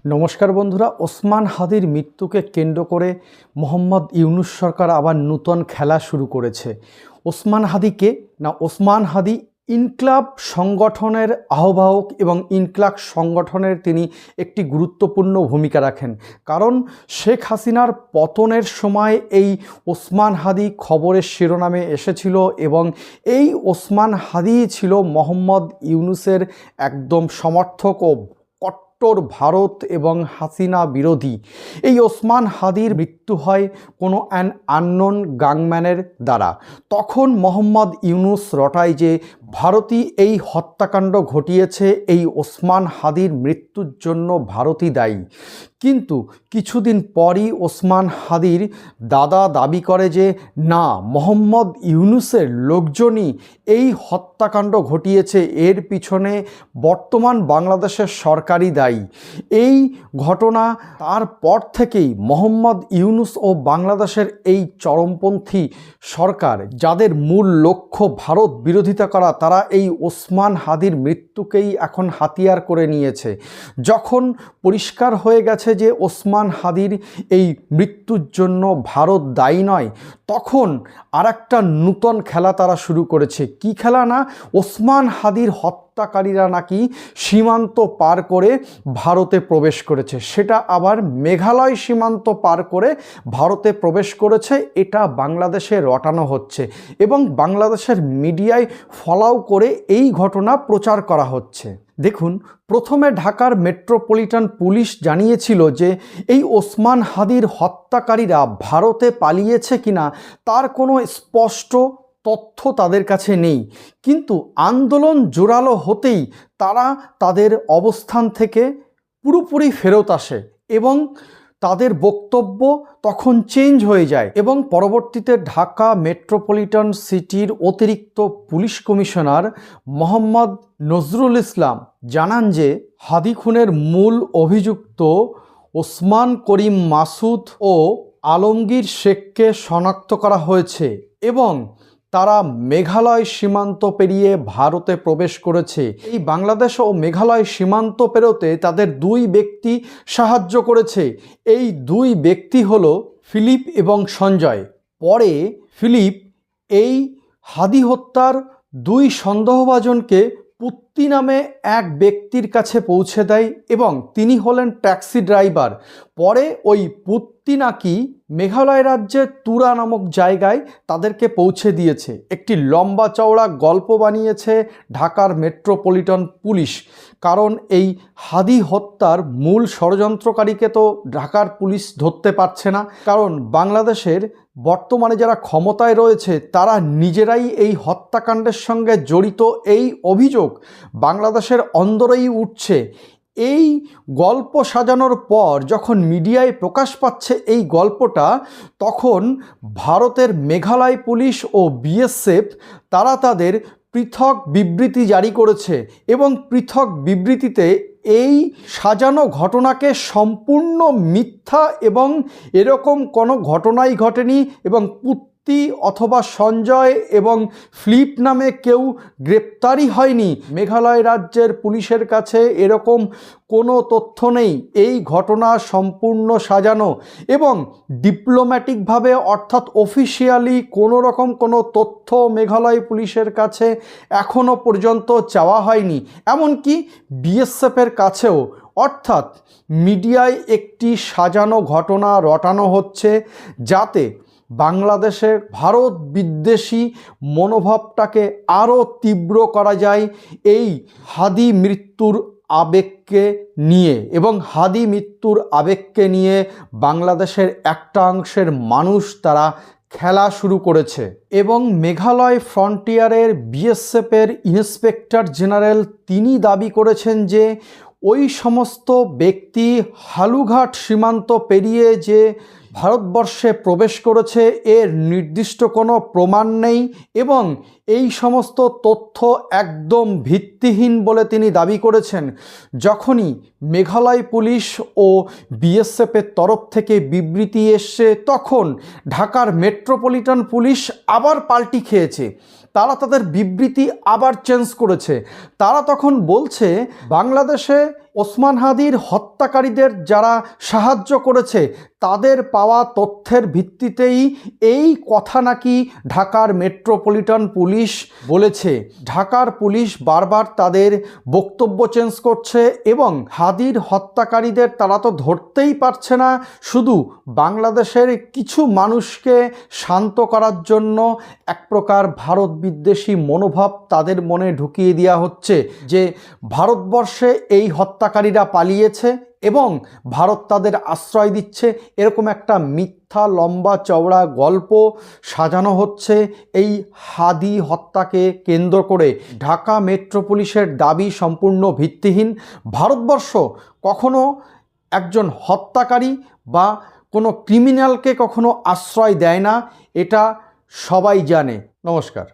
নমস্কার বন্ধুরা, ওসমান হাদির মৃত্যুকে কেন্দ্র করে মোহাম্মদ ইউনূস সরকার আবার নূতন খেলা শুরু করেছে। ওসমান হাদিকে না, ওসমান হাদি ইনকলাব সংগঠনের আহ্বায়ক এবং ইনকলাব সংগঠনের তিনি একটি গুরুত্বপূর্ণ ভূমিকা রাখেন। কারণ শেখ হাসিনার পতনের সময় এই ওসমান হাদি খবরের শিরোনামে এসেছিল এবং এই ওসমান হাদি ছিল মোহাম্মদ ইউনূসের একদম সমর্থক ও কট্টর ভারত এবং হাসিনা বিরোধী। এই ওসমান হাদির মৃত্যু হয় কোনো আননোন গাংম্যানের দ্বারা। তখন মোহাম্মদ ইউনূস রটায় যে ভারতই এই হত্যাকাণ্ড ঘটিয়েছে, এই ওসমান হাদির মৃত্যুর জন্য ভারতই দায়ী। কিন্তু কিছুদিন পরই ওসমান হাদির দাদা দাবি করে যে না, মোহাম্মদ ইউনূসের লোকজনই এই হত্যাকাণ্ড ঘটিয়েছে, এর পিছনে বর্তমান বাংলাদেশের সরকারই দায়ী। এই ঘটনা তারপর থেকেই মোহাম্মদ ইউনূস ও বাংলাদেশের এই চরমপন্থী সরকার, যাদের মূল লক্ষ্য ভারত বিরোধিতা করা, তারা এই ওসমান হাদির মৃত্যুকেই এখন হাতিয়ার করে নিয়েছে। যখন পরিষ্কার হয়ে গেছে যে ওসমান হাদির এই মৃত্যুর জন্য ভারত দায়ী নয়, তখন আরেকটা নূতন খেলা তারা শুরু করেছে। কি খেলা না, ওসমান হাদির হত্যাকারীরা নাকি সীমান্ত পার করে ভারতে প্রবেশ করেছে, সেটা আবার মেঘালয় সীমান্ত পার করে ভারতে প্রবেশ করেছে। এটা বাংলাদেশে রটানো হচ্ছে এবং বাংলাদেশের মিডিয়ায় ফলাও করে এই ঘটনা প্রচার করা হচ্ছে। দেখুন, প্রথমে ঢাকার মেট্রোপলিটন পুলিশ জানিয়েছিল যে এই ওসমান হাদির হত্যাকারীরা ভারতে পালিয়েছে কিনা তার কোনো স্পষ্ট তথ্য তাদের কাছে নেই। কিন্তু আন্দোলন জোরালো হতেই তারা তাদের অবস্থান থেকে পুরোপুরি ফেরত আসে এবং তাদের বক্তব্য তখন চেঞ্জ হয়ে যায় এবং পরবর্তীতে ঢাকা মেট্রোপলিটন সিটির অতিরিক্ত পুলিশ কমিশনার মোহাম্মদ নজরুল ইসলাম জানান যে হাদি খুনের মূল অভিযুক্ত ওসমান করিম মাসুদ ও আলমগীর শেখকে শনাক্ত করা হয়েছে এবং তারা মেঘালয় সীমান্ত পেরিয়ে ভারতে প্রবেশ করেছে। এই বাংলাদেশ ও মেঘালয় সীমান্ত পেরোতে তাদের দুই ব্যক্তি সাহায্য করেছে। এই দুই ব্যক্তি হলো ফিলিপ এবং সঞ্জয়। পরে ফিলিপ এই হাদি হত্যার দুই সন্দেহভাজনকে পুত্তি নামে এক ব্যক্তির কাছে পৌঁছে দেয় এবং তিনি হলেন ট্যাক্সি ড্রাইভার। পরে ওই পুত্তি নাকি মেঘালয় রাজ্যের তুরা নামক জায়গায় তাদেরকে পৌঁছে দিয়েছে। একটি লম্বা চওড়া গল্প বানিয়েছে ঢাকার মেট্রোপলিটন পুলিশ। কারণ এই হাদি হত্যার মূল ষড়যন্ত্রকারীকে তো ঢাকার পুলিশ ধরতে পারছে না, কারণ বাংলাদেশের বর্তমানে যারা ক্ষমতায় রয়েছে তারা নিজেরাই এই হত্যাকাণ্ডের সঙ্গে জড়িত। এই অভিযোগ বাংলাদেশের অন্দরেই উঠছে। এই গল্প সাজানোর পর যখন মিডিয়ায় প্রকাশ পাচ্ছে এই গল্পটা, তখন ভারতের মেঘালয় পুলিশ ও বিএসএফ তারা তাদের পৃথক বিবৃতি জারি করেছে এবং পৃথক বিবৃতিতে এই সাজানো ঘটনাকে সম্পূর্ণ মিথ্যা এবং এরকম কোনো ঘটনাই ঘটেনি এবং অথবা সঞ্জয় এবং ফিলিপ নামে কেউ গ্রেপ্তারই হয়নি। মেঘালয় রাজ্যের পুলিশের কাছে এরকম কোনো তথ্য নেই। এই ঘটনা সম্পূর্ণ সাজানো এবং ডিপ্লোম্যাটিকভাবে অর্থাৎ অফিসিয়ালি কোনো রকম কোনো তথ্য মেঘালয় পুলিশের কাছে এখনও পর্যন্ত চাওয়া হয়নি, এমনকি বিএসএফের কাছেও। অর্থাৎ মিডিয়ায় একটি সাজানো ঘটনা রটানো হচ্ছে যাতে বাংলাদেশের ভারত বিদ্বেষী মনোভাবটাকে আরও তীব্র করা যায় এই হাদি মৃত্যুর আবেগকে নিয়ে। এবং হাদি মৃত্যুর আবেগকে নিয়ে বাংলাদেশের একটা অংশের মানুষ তারা খেলা শুরু করেছে। এবং মেঘালয় ফ্রন্টিয়ারের বিএসএফের ইন্সপেক্টর জেনারেল তিনি দাবি করেছেন যে ওই সমস্ত ব্যক্তি হালুঘাট সীমান্ত পেরিয়ে যে ভারতবর্ষে প্রবেশ করেছে এর নির্দিষ্ট কোনো প্রমাণ নেই এবং এই সমস্ত তথ্য একদম ভিত্তিহীন বলে তিনি দাবি করেছেন। যখনই মেঘালয় পুলিশ ও বিএসএফের তরফ থেকে বিবৃতি এসছে, তখন ঢাকার মেট্রোপলিটন পুলিশ আবার পাল্টি খেয়েছে। তারা তাদের বিবৃতি আবার চেঞ্জ করেছে। তারা তখন বলছে বাংলাদেশে ওসমান হাদির হত্যাকারীদের যারা সাহায্য করেছে তাদের পাওয়া তথ্যের ভিত্তিতেই এই কথা নাকি ঢাকার মেট্রোপলিটন পুলিশ বলেছে। ঢাকার পুলিশ বারবার তাদের বক্তব্য চেঞ্জ করছে এবং হাদির হত্যাকারীদের তারা তো ধরতেই পারছে না, শুধু বাংলাদেশের কিছু মানুষকে শান্ত করার জন্য এক প্রকার ভারত বিদ্বেষী মনোভাব তাদের মনে ঢুকিয়ে দেওয়া হচ্ছে যে ভারতবর্ষে এই হত্যাকারীরা পালিয়েছে এবং ভারত তাদের আশ্রয় দিচ্ছে। এরকম একটা মিথ্যা লম্বা চওড়া গল্প সাজানো হচ্ছে এই হাদি হত্যাকে কেন্দ্র করে। ঢাকা মেট্রো পুলিশের দাবি সম্পূর্ণ ভিত্তিহীন। ভারতবর্ষ কখনো একজন হত্যাকারী বা কোনো ক্রিমিনালকে কখনো আশ্রয় দেয় না, এটা সবাই জানে। নমস্কার।